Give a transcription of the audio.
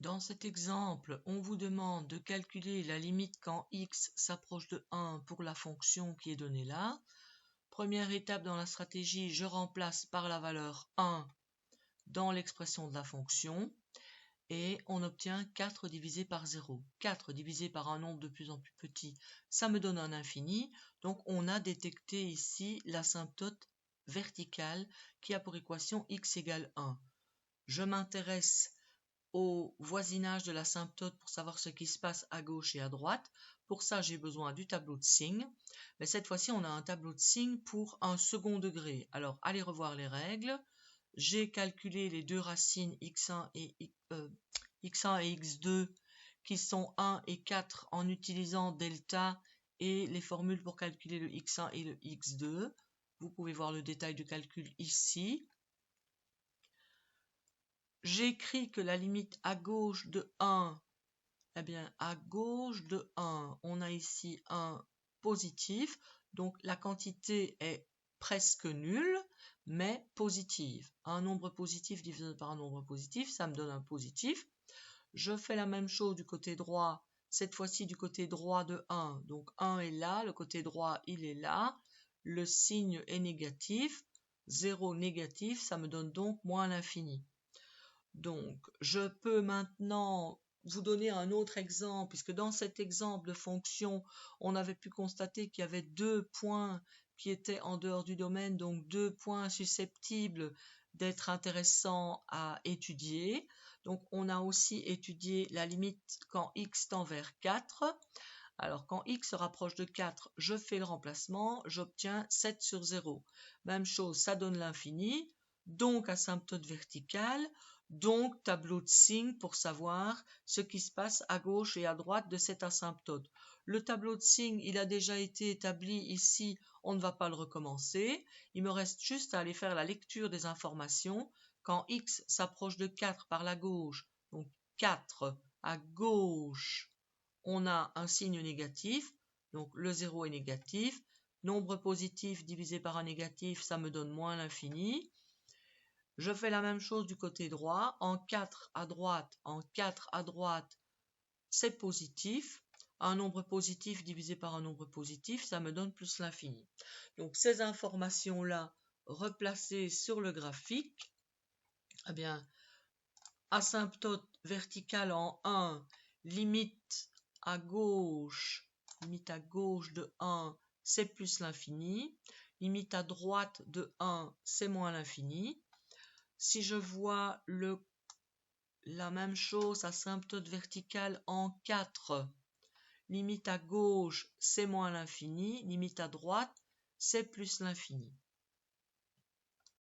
Dans cet exemple, on vous demande de calculer la limite quand x s'approche de 1 pour la fonction qui est donnée là. Première étape dans la stratégie, je remplace par la valeur 1 dans l'expression de la fonction et on obtient 4 divisé par 0. 4 divisé par un nombre de plus en plus petit, ça me donne un infini. Donc on a détecté ici l'asymptote verticale qui a pour équation x égale 1. Je m'intéresse au voisinage de l'asymptote pour savoir ce qui se passe à gauche et à droite. Pour ça, j'ai besoin du tableau de signes. Mais cette fois-ci, on a un tableau de signes pour un second degré. Alors, allez revoir les règles. J'ai calculé les deux racines x1 et x2 qui sont 1 et 4 en utilisant delta et les formules pour calculer le x1 et le x2. Vous pouvez voir le détail de calcul ici. J'écris que la limite à gauche de 1, eh bien à gauche de 1, on a ici un positif, donc la quantité est presque nulle, mais positive. Un nombre positif divisé par un nombre positif, ça me donne un positif. Je fais la même chose du côté droit, cette fois-ci du côté droit de 1, donc 1 est là, le côté droit il est là, le signe est négatif, 0 négatif, ça me donne donc moins l'infini. Donc, je peux maintenant vous donner un autre exemple, puisque dans cet exemple de fonction, on avait pu constater qu'il y avait deux points qui étaient en dehors du domaine, donc deux points susceptibles d'être intéressants à étudier. Donc, on a aussi étudié la limite quand x tend vers 4. Alors, quand x se rapproche de 4, je fais le remplacement, j'obtiens 7 sur 0. Même chose, ça donne l'infini, donc asymptote verticale, donc tableau de signes pour savoir ce qui se passe à gauche et à droite de cette asymptote. Le tableau de signes, il a déjà été établi ici, on ne va pas le recommencer. Il me reste juste à aller faire la lecture des informations. Quand x s'approche de 4 par la gauche, donc 4 à gauche, on a un signe négatif, donc le 0 est négatif. Nombre positif divisé par un négatif, ça me donne moins l'infini. Je fais la même chose du côté droit. En 4 à droite, c'est positif. Un nombre positif divisé par un nombre positif, ça me donne plus l'infini. Donc ces informations-là, replacées sur le graphique, eh bien, asymptote verticale en 1, limite à gauche de 1, c'est plus l'infini. Limite à droite de 1, c'est moins l'infini. Si je vois la même chose, asymptote verticale en 4, limite à gauche, c'est moins l'infini, limite à droite, c'est plus l'infini.